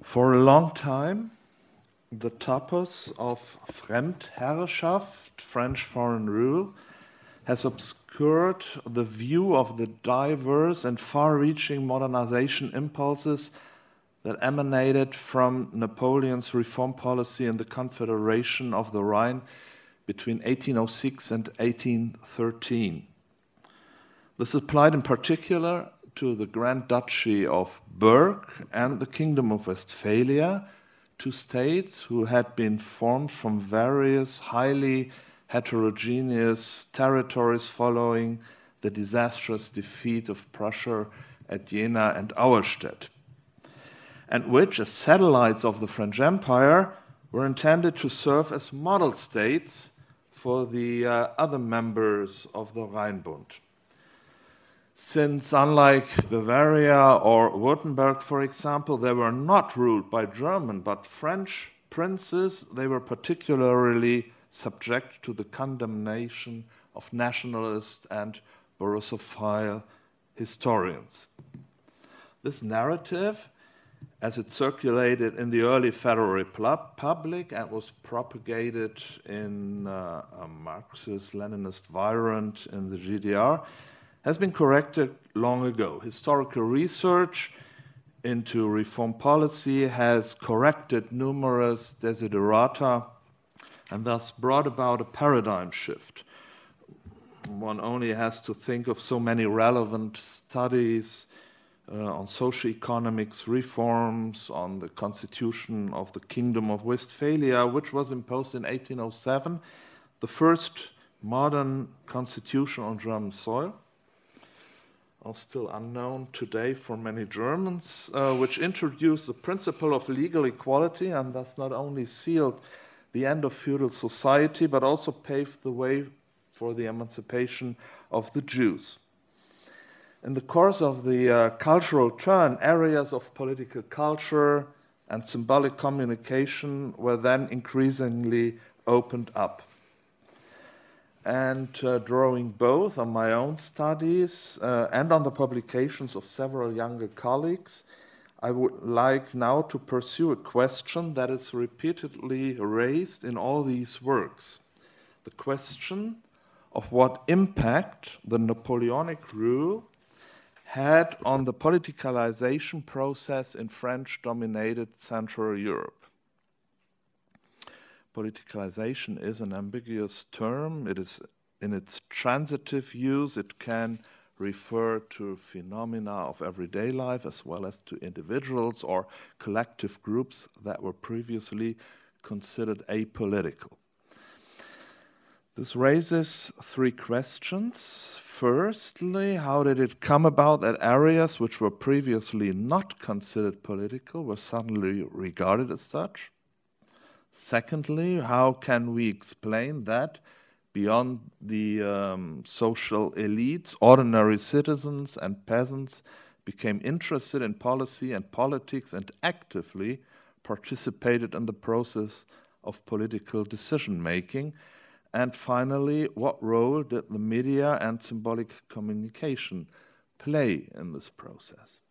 For a long time, the topos of Fremdherrschaft, French foreign rule, has obscured the view of the diverse and far-reaching modernization impulses that emanated from Napoleon's reform policy in the Confederation of the Rhine between 1806 and 1813. This applied in particular to the Grand Duchy of Berg and the Kingdom of Westphalia, two states who had been formed from various highly heterogeneous territories following the disastrous defeat of Prussia at Jena and Auerstedt, and which, as satellites of the French Empire, were intended to serve as model states for the other members of the Rheinbund. Since, unlike Bavaria or Württemberg, for example, they were not ruled by German but French princes, they were particularly subject to the condemnation of nationalist and Borussophile historians. This narrative, as it circulated in the early Federal Republic and was propagated in a Marxist-Leninist virulence in the GDR, has been corrected long ago. Historical research into reform policy has corrected numerous desiderata and thus brought about a paradigm shift. One only has to think of so many relevant studies on socioeconomics reforms, on the constitution of the Kingdom of Westphalia, which was imposed in 1807, the first modern constitution on German soil, still unknown today for many Germans, which introduced the principle of legal equality and thus not only sealed the end of feudal society, but also paved the way for the emancipation of the Jews. In the course of the cultural turn, areas of political culture and symbolic communication were then increasingly opened up. And drawing both on my own studies and on the publications of several younger colleagues, I would like now to pursue a question that is repeatedly raised in all these works. The question of what impact the Napoleonic rule had on the politicalization process in French-dominated Central Europe. Politicalization is an ambiguous term. It is in its transitive use. It can refer to phenomena of everyday life as well as to individuals or collective groups that were previously considered apolitical. This raises three questions. Firstly, how did it come about that areas which were previously not considered political were suddenly regarded as such? Secondly, how can we explain that beyond the social elites, ordinary citizens and peasants became interested in policy and politics and actively participated in the process of political decision-making? And finally, what role did the media and symbolic communication play in this process?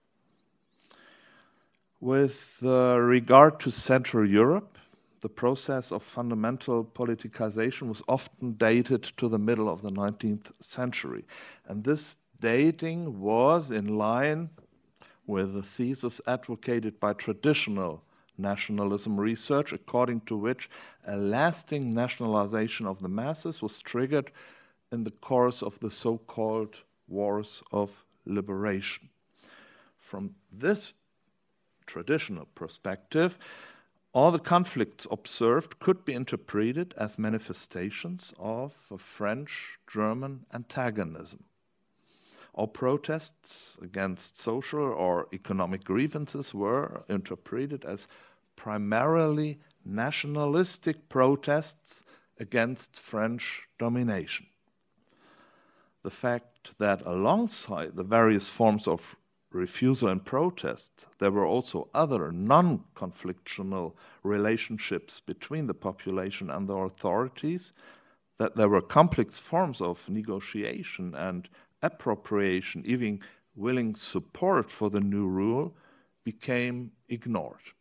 With regard to Central Europe, the process of fundamental politicization was often dated to the middle of the 19th century. And this dating was in line with the thesis advocated by traditional nationalism research, according to which a lasting nationalization of the masses was triggered in the course of the so-called Wars of Liberation. From this traditional perspective, all the conflicts observed could be interpreted as manifestations of a French-German antagonism. All protests against social or economic grievances were interpreted as primarily nationalistic protests against French domination. The fact that alongside the various forms of refusal and protest, there were also other non-conflictual relationships between the population and the authorities, that there were complex forms of negotiation and appropriation, even willing support for the new rule, became ignored.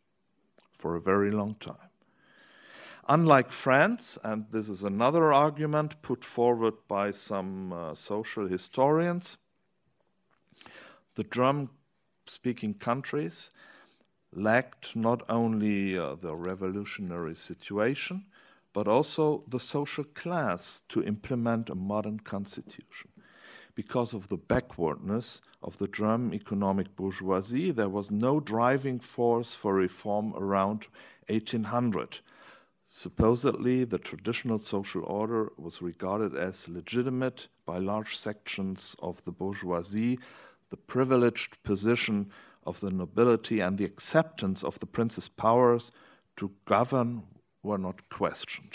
for a very long time. Unlike France, and this is another argument put forward by some social historians, the German-speaking countries lacked not only the revolutionary situation, but also the social class to implement a modern constitution. Because of the backwardness of the German economic bourgeoisie, there was no driving force for reform around 1800. Supposedly, the traditional social order was regarded as legitimate by large sections of the bourgeoisie. The privileged position of the nobility and the acceptance of the prince's powers to govern were not questioned.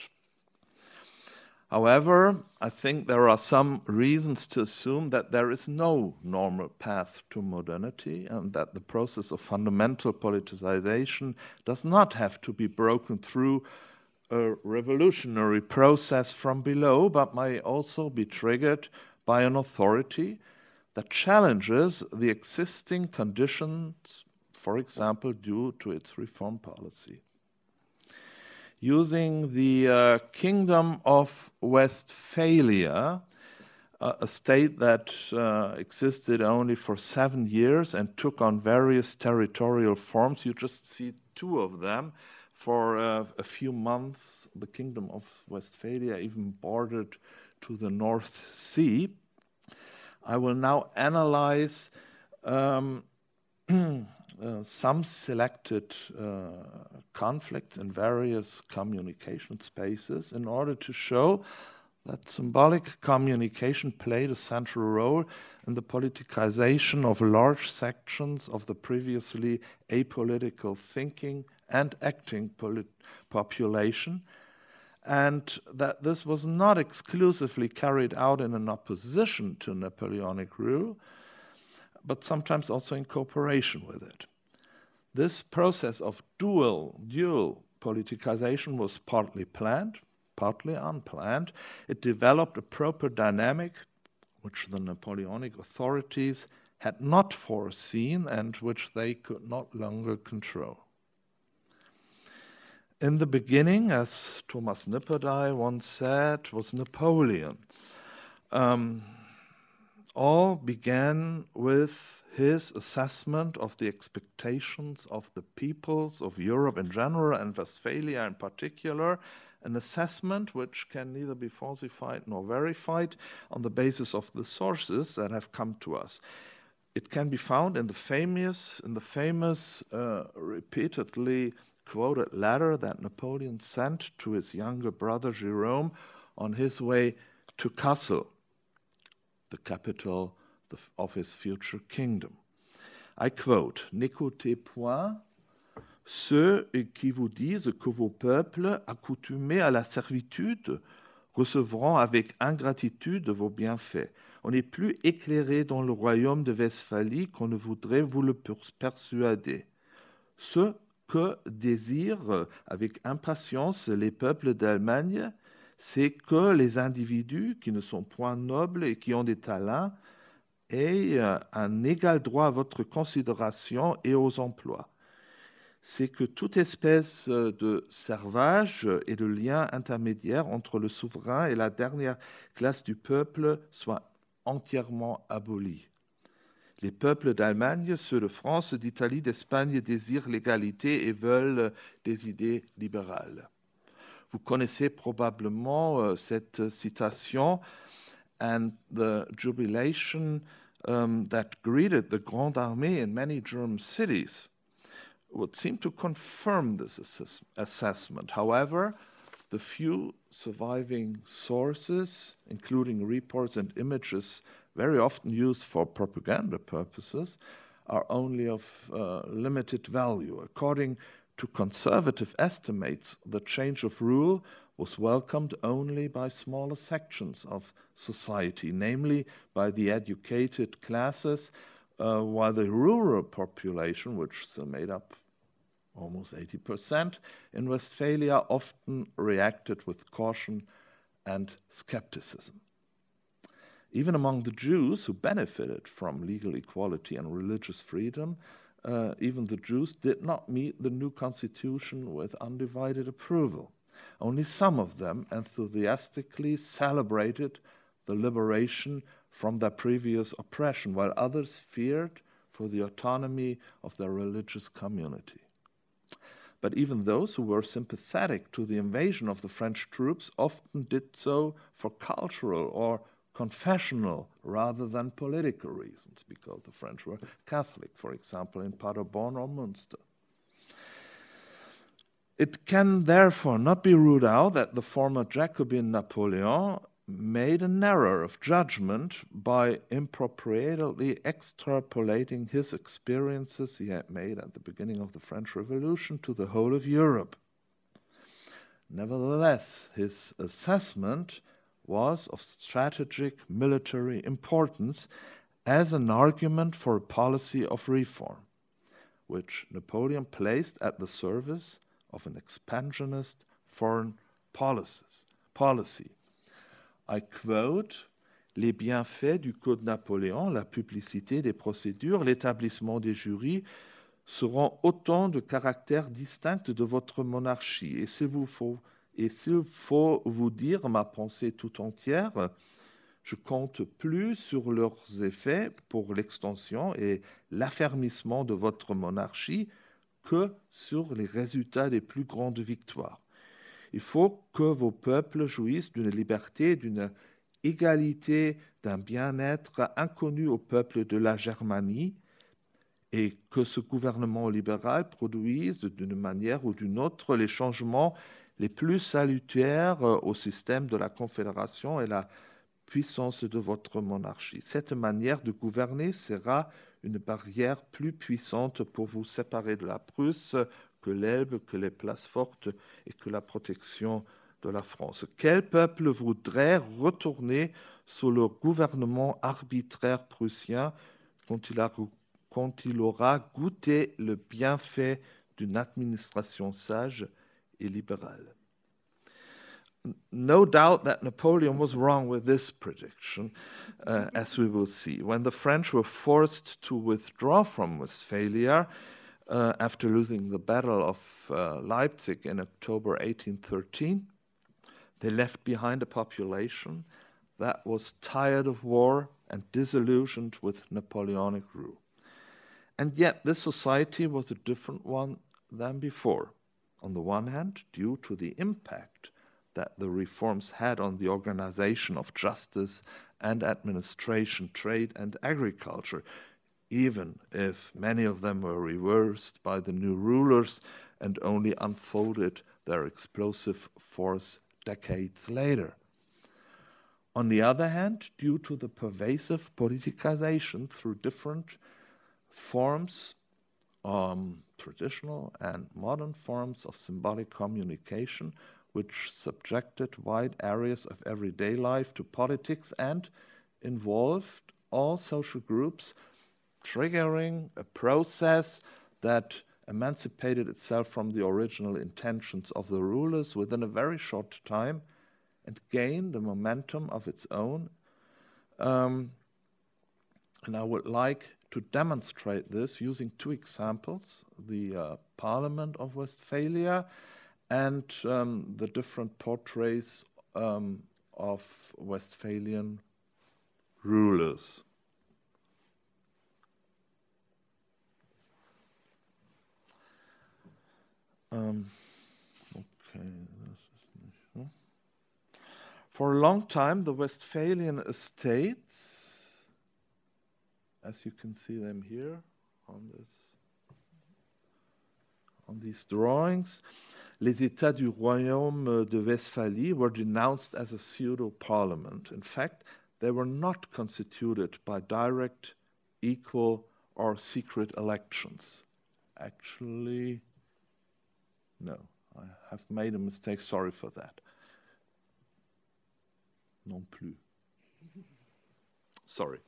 However, I think there are some reasons to assume that there is no normal path to modernity and that the process of fundamental politicization does not have to be broken through a revolutionary process from below, but may also be triggered by an authority that challenges the existing conditions, for example, due to its reform policy. Using the Kingdom of Westphalia, a state that existed only for 7 years and took on various territorial forms. You just see two of them. For a few months, the Kingdom of Westphalia even bordered to the North Sea. I will now analyze some selected conflicts in various communication spaces in order to show that symbolic communication played a central role in the politicization of large sections of the previously apolitical thinking and acting population, and that this was not exclusively carried out in an opposition to Napoleonic rule, but sometimes also in cooperation with it. This process of dual politicization was partly planned, partly unplanned. It developed a proper dynamic which the Napoleonic authorities had not foreseen and which they could not longer control. In the beginning, as Thomas Nipperdey once said, was Napoleon. All began with his assessment of the expectations of the peoples of Europe in general and Westphalia in particular, an assessment which can neither be falsified nor verified on the basis of the sources that have come to us. It can be found in the famous repeatedly quoted letter that Napoleon sent to his younger brother Jérôme on his way to Kassel, the capital of his future kingdom. I quote, "N'écoutez point ceux qui vous disent que vos peuples, accoutumés à la servitude, recevront avec ingratitude vos bienfaits. On n'est plus éclairé dans le royaume de Westphalie qu'on ne voudrait vous le persuader. Ce que désirent avec impatience les peuples d'Allemagne, c'est que les individus qui ne sont point nobles et qui ont des talents aient un égal droit à votre considération et aux emplois. C'est que toute espèce de servage et de lien intermédiaire entre le souverain et la dernière classe du peuple soit entièrement aboli. Les peuples d'Allemagne, ceux de France, d'Italie, d'Espagne désirent l'égalité et veulent des idées libérales." Vous connaissez probablement cette citation and the jubilation that greeted the Grande Armée in many German cities would seem to confirm this assessment. However, the few surviving sources, including reports and images very often used for propaganda purposes, are only of limited value. According to conservative estimates, the change of rule was welcomed only by smaller sections of society, namely by the educated classes, while the rural population, which still made up almost 80% in Westphalia, often reacted with caution and skepticism. Even among the Jews who benefited from legal equality and religious freedom, even the Jews, did not meet the new constitution with undivided approval. Only some of them enthusiastically celebrated the liberation from their previous oppression, while others feared for the autonomy of their religious community. But even those who were sympathetic to the invasion of the French troops often did so for cultural or confessional rather than political reasons, because the French were Catholic, for example, in Paderborn or Münster. It can therefore not be ruled out that the former Jacobin Napoleon made an error of judgment by improprietely extrapolating his experiences he had made at the beginning of the French Revolution to the whole of Europe. Nevertheless, his assessment was of strategic military importance as an argument for a policy of reform, which Napoleon placed at the service of an expansionist foreign policy. I quote, les bienfaits du Code Napoléon, la publicité des procédures, l'établissement des jurys seront autant de caractères distincts de votre monarchie. Et s'il faut vous dire ma pensée tout entière, je compte plus sur leurs effets pour l'extension et l'affermissement de votre monarchie que sur les résultats des plus grandes victoires. Il faut que vos peuples jouissent d'une liberté, d'une égalité, d'un bien-être inconnu au peuple de la Germanie et que ce gouvernement libéral produise d'une manière ou d'une autre les changements les plus salutaires au système de la Confédération et la puissance de votre monarchie. Cette manière de gouverner sera une barrière plus puissante pour vous séparer de la Prusse que l'Elbe, que les places fortes et que la protection de la France. Quel peuple voudrait retourner sous le gouvernement arbitraire prussien quand il aura goûté le bienfait d'une administration sage et libérale? No doubt that Napoleon was wrong with this prediction, as we will see. When the French were forced to withdraw from Westphalia, after losing the Battle of Leipzig in October 1813, they left behind a population that was tired of war and disillusioned with Napoleonic rule. And yet this society was a different one than before. On the one hand, due to the impact that the reforms had on the organization of justice and administration, trade and agriculture, even if many of them were reversed by the new rulers and only unfolded their explosive force decades later. On the other hand, due to the pervasive politicization through different forms, traditional and modern forms of symbolic communication, which subjected wide areas of everyday life to politics and involved all social groups, triggering a process that emancipated itself from the original intentions of the rulers within a very short time and gained a momentum of its own. And I would like to demonstrate this using two examples, the Parliament of Westphalia and the different portraits of Westphalian rulers. For a long time, the Westphalian estates, as you can see them here on these drawings, les États du Royaume de Westphalie were denounced as a pseudo-parliament. In fact, they were not constituted by direct, equal, or secret elections. Actually, no, I have made a mistake. Sorry for that. Non plus. Sorry.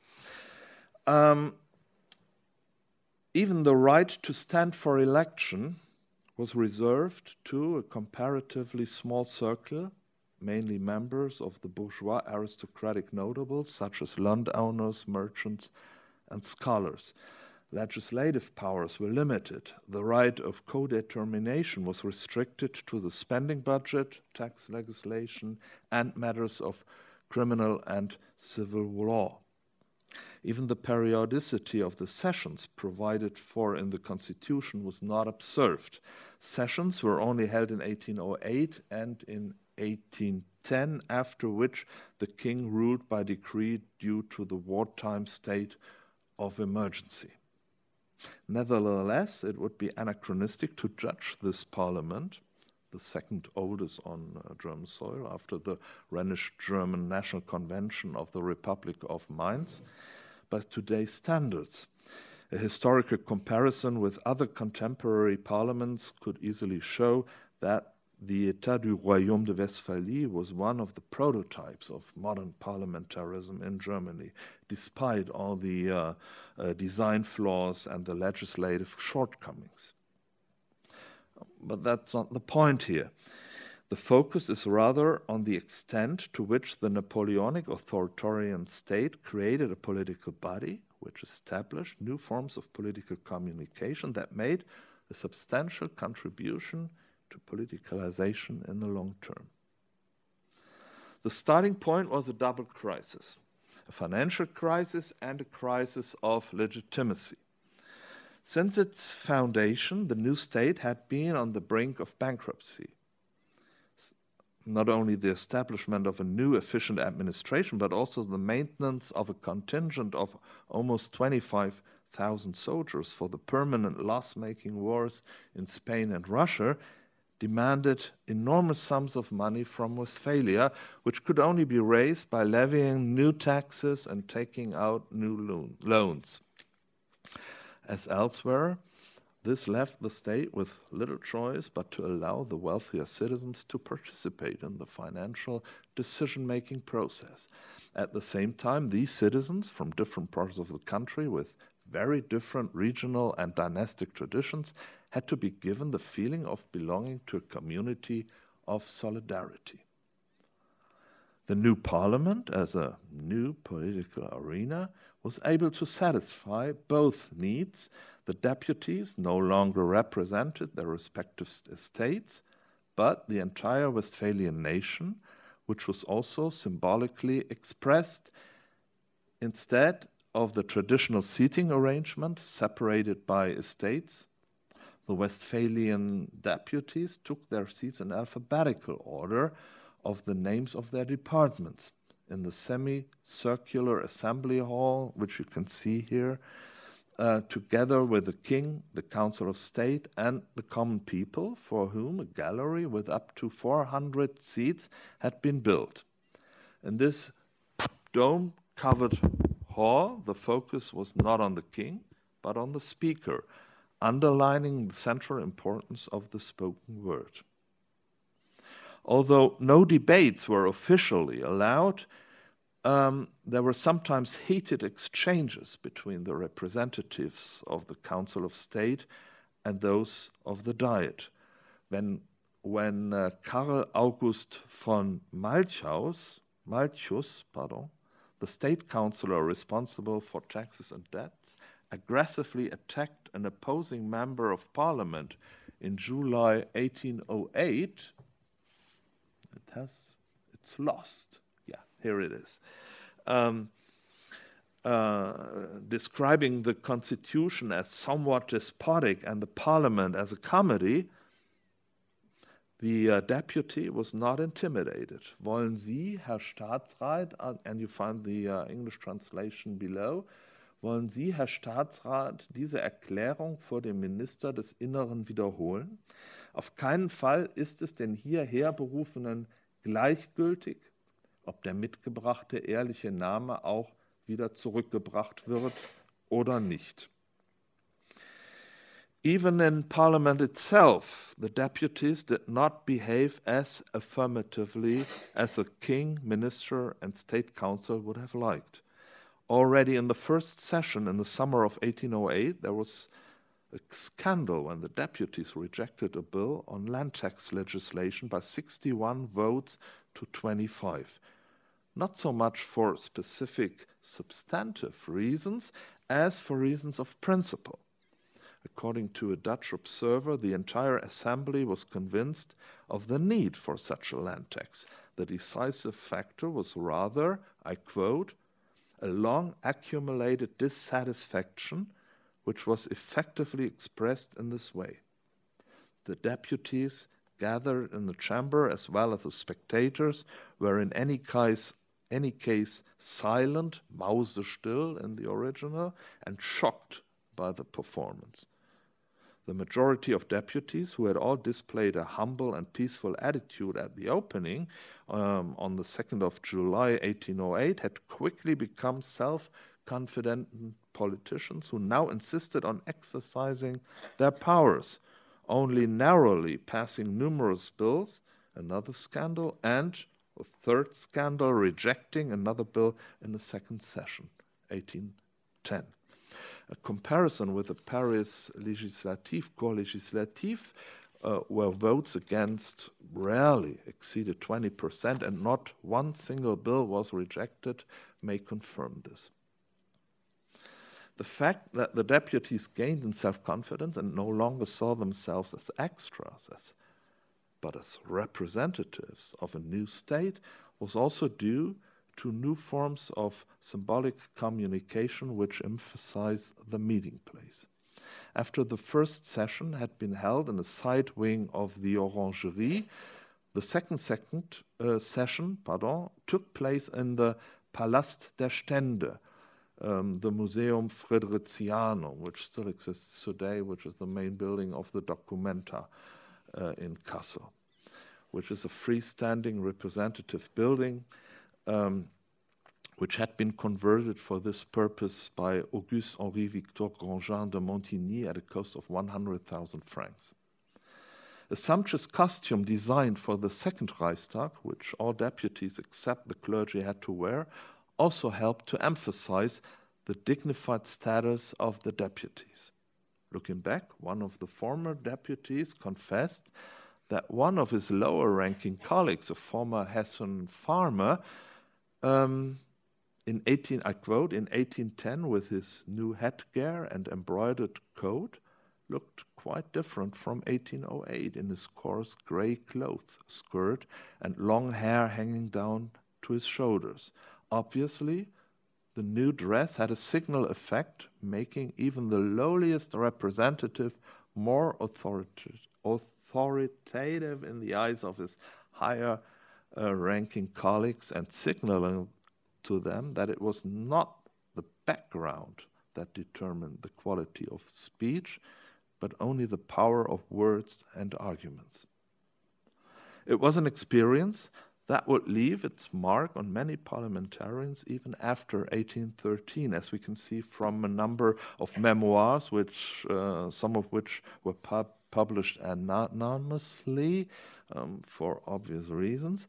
Even the right to stand for election was reserved to a comparatively small circle, mainly members of the bourgeois aristocratic notables, such as landowners, merchants, and scholars. Legislative powers were limited. The right of co-determination was restricted to the spending budget, tax legislation, and matters of criminal and civil law. Even the periodicity of the sessions provided for in the Constitution was not observed. Sessions were only held in 1808 and in 1810, after which the king ruled by decree due to the wartime state of emergency. Nevertheless, it would be anachronistic to judge this parliament, the second oldest on German soil after the Rhenish German National Convention of the Republic of Mainz, by today's standards. A historical comparison with other contemporary parliaments could easily show that the État du Royaume de Westphalie was one of the prototypes of modern parliamentarism in Germany, despite all the design flaws and the legislative shortcomings. But that's not the point here. The focus is rather on the extent to which the Napoleonic authoritarian state created a political body which established new forms of political communication that made a substantial contribution to politicalization in the long term. The starting point was a double crisis, a financial crisis and a crisis of legitimacy. Since its foundation, the new state had been on the brink of bankruptcy. Not only the establishment of a new efficient administration, but also the maintenance of a contingent of almost 25,000 soldiers for the permanent loss-making wars in Spain and Russia demanded enormous sums of money from Westphalia, which could only be raised by levying new taxes and taking out new loans. As elsewhere, this left the state with little choice but to allow the wealthier citizens to participate in the financial decision-making process. At the same time, these citizens from different parts of the country with very different regional and dynastic traditions had to be given the feeling of belonging to a community of solidarity. The new parliament, as a new political arena, was able to satisfy both needs. The deputies no longer represented their respective estates, but the entire Westphalian nation, which was also symbolically expressed instead of the traditional seating arrangement separated by estates. The Westphalian deputies took their seats in alphabetical order of the names of their departments in the semicircular assembly hall, which you can see here, together with the king, the council of state, and the common people, for whom a gallery with up to 400 seats had been built. In this dome-covered hall, the focus was not on the king, but on the speaker, underlining the central importance of the spoken word. Although no debates were officially allowed, there were sometimes heated exchanges between the representatives of the Council of State and those of the Diet. When Karl August von Malchus, the state councillor responsible for taxes and debts, aggressively attacked an opposing member of parliament in July 1808, it's lost. Yeah, here it is. Describing the constitution as somewhat despotic and the parliament as a comedy, the deputy was not intimidated. Wollen Sie, Herr Staatsrat, and you find the English translation below, wollen Sie, Herr Staatsrat, diese Erklärung vor dem Minister des Inneren wiederholen? Auf keinen Fall ist es den hierher berufenen gleichgültig, ob der mitgebrachte ehrliche Name auch wieder zurückgebracht wird oder nicht. Even in Parliament itself, the deputies did not behave as affirmatively as a king, minister, and state council would have liked. Already in the first session in the summer of 1808, there was a scandal when the deputies rejected a bill on land tax legislation by 61 votes to 25. not so much for specific substantive reasons as for reasons of principle. According to a Dutch observer, the entire assembly was convinced of the need for such a land tax. The decisive factor was rather, I quote, a long accumulated dissatisfaction which was effectively expressed in this way. The deputies gathered in the chamber as well as the spectators were in any case silent, mausestill in the original, and shocked by the performance. The majority of deputies, who had all displayed a humble and peaceful attitude at the opening on the 2nd of July 1808, had quickly become self-confident politicians who now insisted on exercising their powers, only narrowly passing numerous bills, another scandal, and a third scandal, rejecting another bill in the second session, 1810. A comparison with the Paris Corps Législatif, where votes against rarely exceeded 20% and not one single bill was rejected, may confirm this. The fact that the deputies gained in self-confidence and no longer saw themselves as extras, but as representatives of a new state, was also due to new forms of symbolic communication which emphasize the meeting place. After the first session had been held in a side wing of the Orangerie, the second session took place in the Palast der Stände, the Museum Fridericianum, which still exists today, which is the main building of the Documenta in Kassel, which is a freestanding representative building which had been converted for this purpose by Auguste-Henri Victor Grandjean de Montigny at a cost of 100,000 francs. A sumptuous costume designed for the second Reichstag, which all deputies except the clergy had to wear, also helped to emphasize the dignified status of the deputies. Looking back, one of the former deputies confessed that one of his lower-ranking colleagues, a former Hessian farmer, in 1810, with his new headgear and embroidered coat, looked quite different from 1808 in his coarse grey cloth, skirt, and long hair hanging down to his shoulders. Obviously, the new dress had a signal effect, making even the lowliest representative more authoritative in the eyes of his higher ranking colleagues, and signaling to them that it was not the background that determined the quality of speech, but only the power of words and arguments. It was an experience that would leave its mark on many parliamentarians even after 1813, as we can see from a number of memoirs, which some of which were published anonymously for obvious reasons.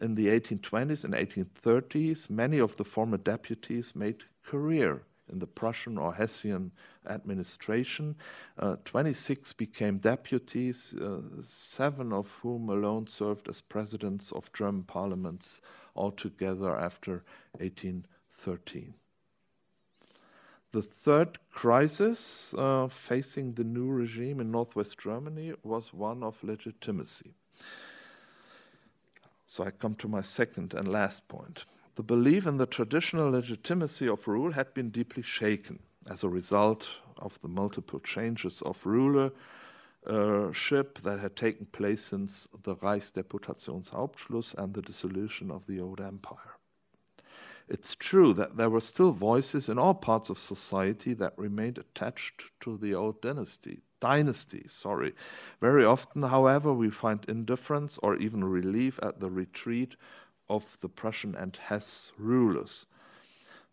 In the 1820s and 1830s, many of the former deputies made career in the Prussian or Hessian administration. 26 became deputies, 7 of whom alone served as presidents of German parliaments altogether after 1813. The third crisis facing the new regime in Northwest Germany was one of legitimacy. So I come to my second and last point. The belief in the traditional legitimacy of rule had been deeply shaken as a result of the multiple changes of rulership that had taken place since the Reichsdeputationshauptschluss and the dissolution of the old empire. It's true that there were still voices in all parts of society that remained attached to the old dynasty. Very often, however, we find indifference or even relief at the retreat of the Prussian and Hesse rulers.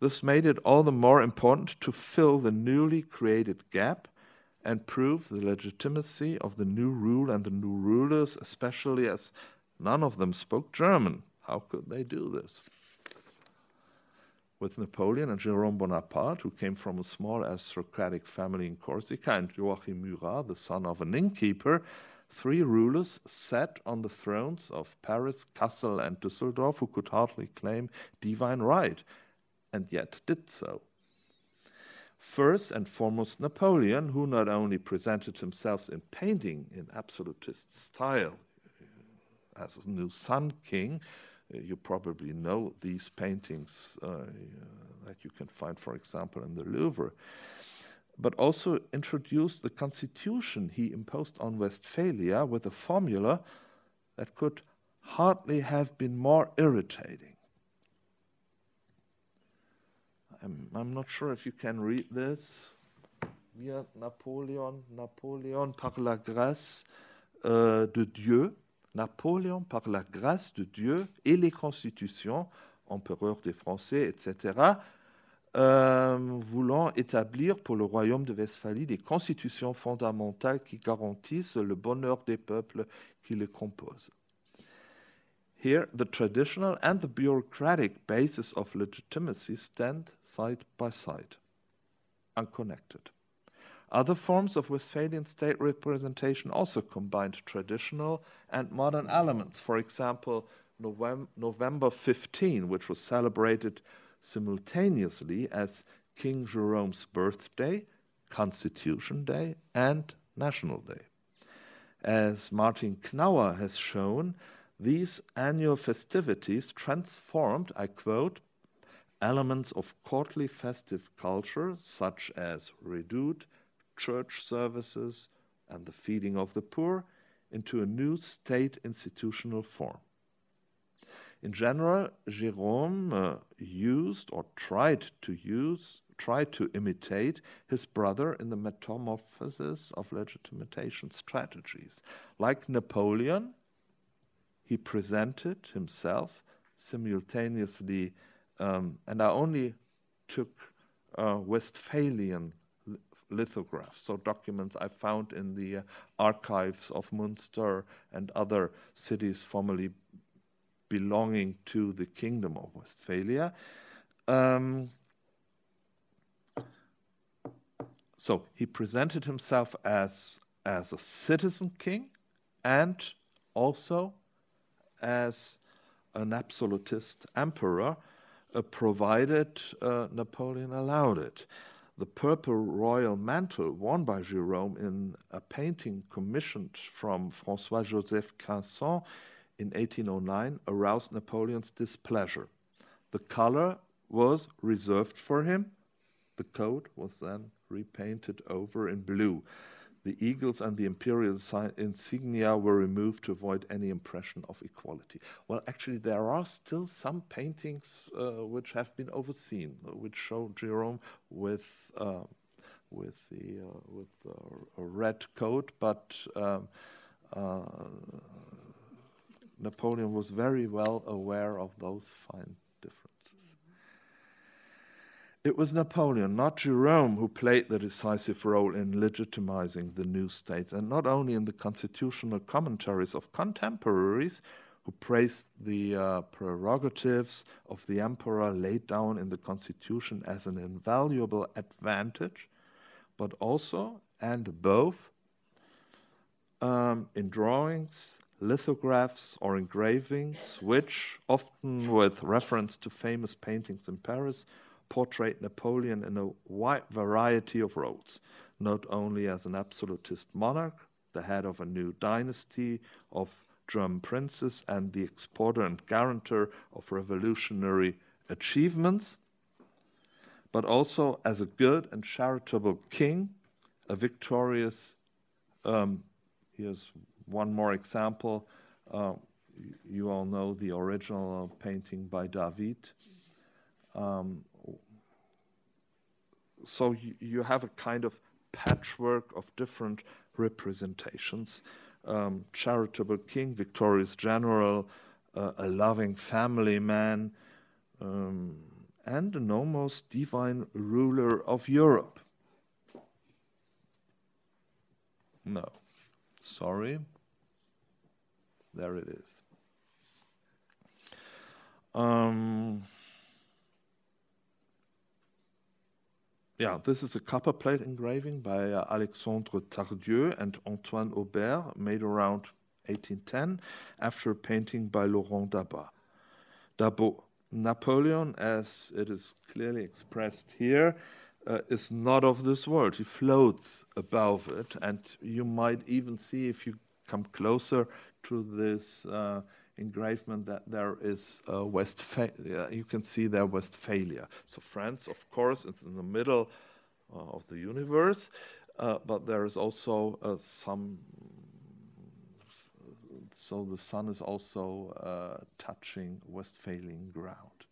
This made it all the more important to fill the newly created gap and prove the legitimacy of the new rule and the new rulers, especially as none of them spoke German. How could they do this? With Napoleon and Jérôme Bonaparte, who came from a small aristocratic family in Corsica, and Joachim Murat, the son of an innkeeper, three rulers sat on the thrones of Paris, Kassel, and Düsseldorf who could hardly claim divine right, and yet did so. First and foremost, Napoleon, who not only presented himself in painting in absolutist style as a new Sun King, you probably know these paintings that you can find, for example, in the Louvre, but also introduced the constitution he imposed on Westphalia with a formula that could hardly have been more irritating. I'm not sure if you can read this. Wir Napoleon par la grâce de Dieu, Napoléon par la grâce de Dieu et les constitutions, empereur des Français, etc., voulant établir pour le royaume de Westphalie des constitutions fondamentales qui garantissent le bonheur des peuples qui les composent. Here, the traditional and the bureaucratic basis of legitimacy stand side by side, unconnected. Other forms of Westphalian state representation also combined traditional and modern elements. For example, November 15, which was celebrated simultaneously as King Jerome's birthday, Constitution Day, and National Day. As Martin Knauer has shown, these annual festivities transformed, I quote, elements of courtly festive culture, such as redoute, church services, and the feeding of the poor, into a new state institutional form. In general, Jérôme used or tried to imitate his brother in the metamorphosis of legitimation strategies. Like Napoleon, he presented himself simultaneously, and I only took Westphalian lithographs, so documents I found in the archives of Münster and other cities formerly belonging to the Kingdom of Westphalia. So he presented himself as a citizen king and also as an absolutist emperor, provided Napoleon allowed it. The purple royal mantle worn by Jérôme in a painting commissioned from François-Joseph Quinson in 1809 aroused Napoleon's displeasure. The color was reserved for him. The coat was then repainted over in blue. The eagles and the imperial insignia were removed to avoid any impression of equality. Well, actually, there are still some paintings which have been overseen, which show Jérôme with a red coat, but Napoleon was very well aware of those fine differences. It was Napoleon, not Jérôme, who played the decisive role in legitimizing the new states, and not only in the constitutional commentaries of contemporaries who praised the prerogatives of the emperor laid down in the constitution as an invaluable advantage, but also, and both, in drawings, lithographs, or engravings, which, often with reference to famous paintings in Paris, portrayed Napoleon in a wide variety of roles, not only as an absolutist monarch, the head of a new dynasty of German princes and the exporter and guarantor of revolutionary achievements, but also as a good and charitable king, a victorious, here's one more example, you all know the original painting by David. So you have a kind of patchwork of different representations. Charitable king, victorious general, a loving family man, and an almost divine ruler of Europe. No, sorry, there it is. Yeah, this is a copper plate engraving by Alexandre Tardieu and Antoine Aubert, made around 1810, after a painting by Laurent Dabo. Napoleon, as it is clearly expressed here, is not of this world. He floats above it, and you might even see, if you come closer to this engravement, that there is Westphalia. You can see there Westphalia. So France, of course, is in the middle of the universe, but there is also some. So the sun is also touching Westphalian ground.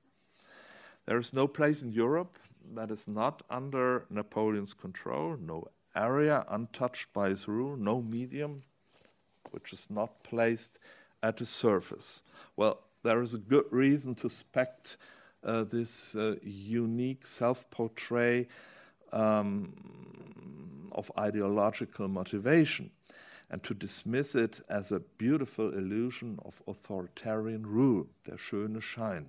There is no place in Europe that is not under Napoleon's control, no area untouched by his rule, no medium which is not placed at the surface. Well, there is a good reason to suspect this unique self-portrait of ideological motivation, and to dismiss it as a beautiful illusion of authoritarian rule, der schöne Schein.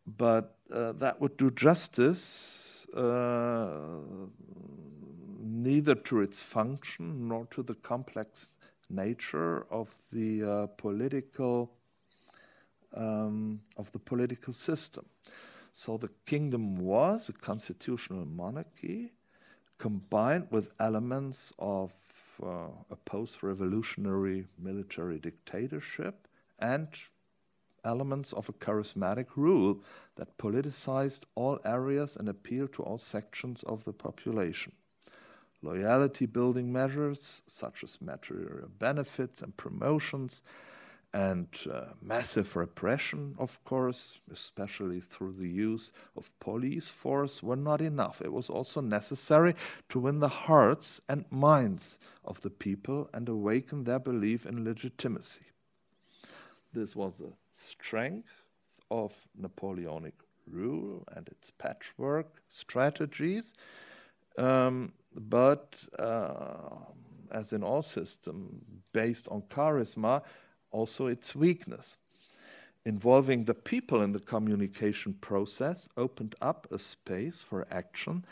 But that would do justice neither to its function nor to the complex nature of the political system. So the kingdom was a constitutional monarchy combined with elements of a post-revolutionary military dictatorship and elements of a charismatic rule that politicized all areas and appealed to all sections of the population. Loyalty-building measures, such as material benefits and promotions, and massive repression, of course, especially through the use of police force, were not enough. It was also necessary to win the hearts and minds of the people and awaken their belief in legitimacy. This was the strength of Napoleonic rule and its patchwork strategies, but as in all systems based on charisma, also its weakness. Involving the people in the communication process opened up a space for action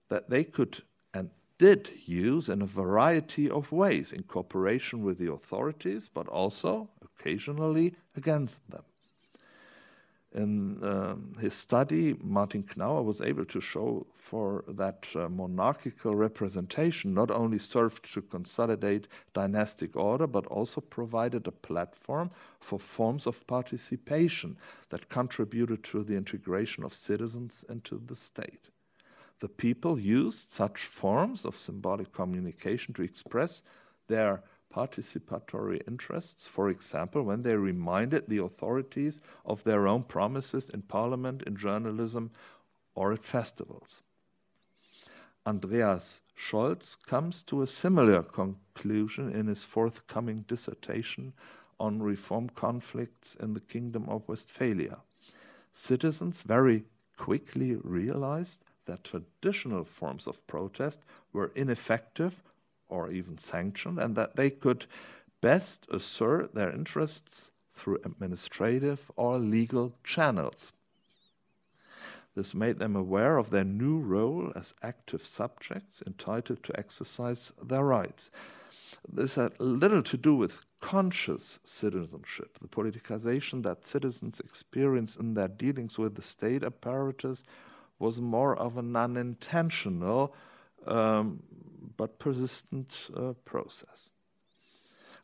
that they could and did use in a variety of ways, in cooperation with the authorities, but also occasionally against them. In his study, Martin Knauer was able to show for that monarchical representation not only served to consolidate dynastic order, but also provided a platform for forms of participation that contributed to the integration of citizens into the state. The people used such forms of symbolic communication to express their participatory interests, for example, when they reminded the authorities of their own promises in parliament, in journalism, or at festivals. Andreas Scholz comes to a similar conclusion in his forthcoming dissertation on reform conflicts in the Kingdom of Westphalia. Citizens very quickly realized that traditional forms of protest were ineffective or even sanctioned, and that they could best assert their interests through administrative or legal channels. This made them aware of their new role as active subjects entitled to exercise their rights. This had little to do with conscious citizenship. The politicization that citizens experience in their dealings with the state apparatus was more of an unintentional but persistent process.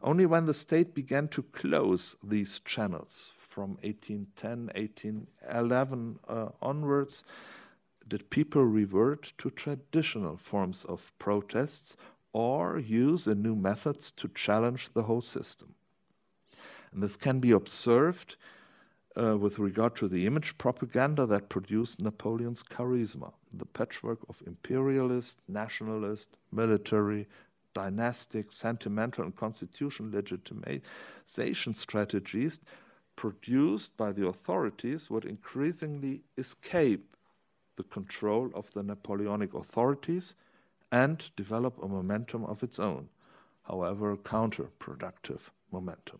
Only when the state began to close these channels from 1810, 1811 onwards did people revert to traditional forms of protests or use the new methods to challenge the whole system. And this can be observed with regard to the image propaganda that produced Napoleon's charisma, the patchwork of imperialist, nationalist, military, dynastic, sentimental, and constitutional legitimization strategies produced by the authorities would increasingly escape the control of the Napoleonic authorities and develop a momentum of its own, however counterproductive momentum.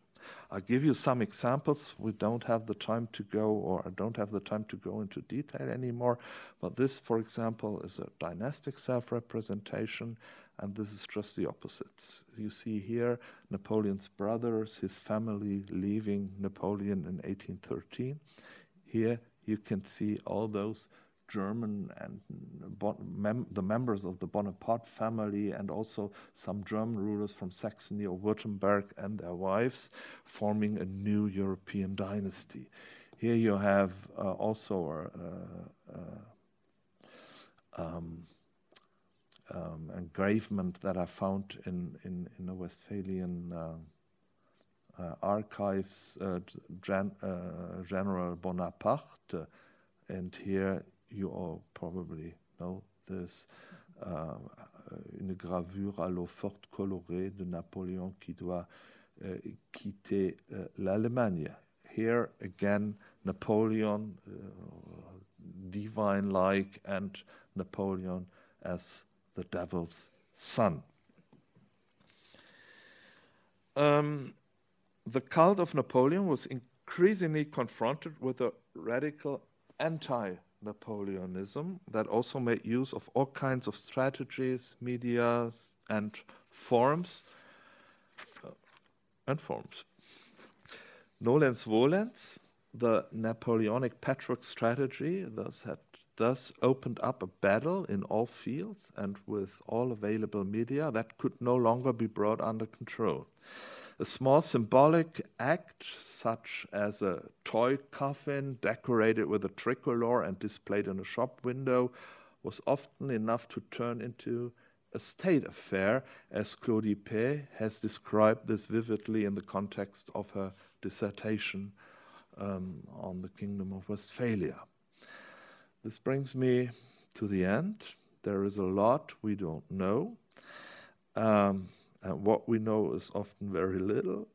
I'll give you some examples. We don't have the time to go, or I don't have the time to go into detail anymore, but this, for example, is a dynastic self-representation, and this is just the opposites. You see here Napoleon's brothers, his family leaving Napoleon in 1813. Here you can see all those German and the members of the Bonaparte family, and also some German rulers from Saxony or Württemberg and their wives, forming a new European dynasty. Here you have also engravement that I found in the Westphalian archives, General Bonaparte, and here you all probably know this, une gravure à l'eau forte colorée de Napoléon qui doit quitter l'Allemagne. Here again, Napoleon, divine-like, and Napoleon as the devil's son. The cult of Napoleon was increasingly confronted with a radical anti-Napoleonism that also made use of all kinds of strategies, medias, and forms. Nolens volens, the Napoleonic patchwork strategy thus opened up a battle in all fields and with all available media that could no longer be brought under control. A small symbolic act, such as a toy coffin decorated with a tricolor and displayed in a shop window, was often enough to turn into a state affair, as Claudie Pey has described this vividly in the context of her dissertation on the Kingdom of Westphalia. This brings me to the end. There is a lot we don't know. And what we know is often very little.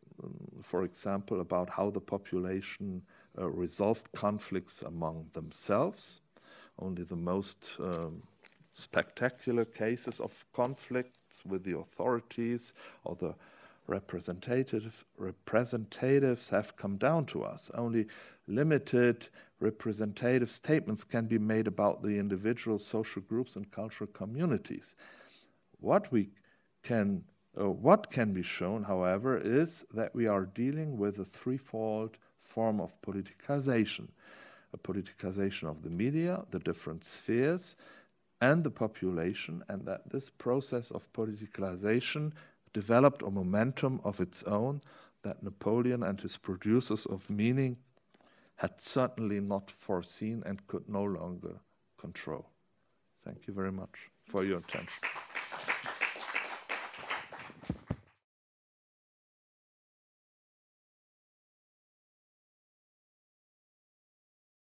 For example, about how the population resolved conflicts among themselves. Only the most spectacular cases of conflicts with the authorities or the representatives have come down to us. Only limited representative statements can be made about the individual social groups and cultural communities. What can be shown, however, is that we are dealing with a threefold form of politicization. A politicization of the media, the different spheres, and the population, and that this process of politicization developed a momentum of its own that Napoleon and his producers of meaning had certainly not foreseen and could no longer control. Thank you very much for your attention.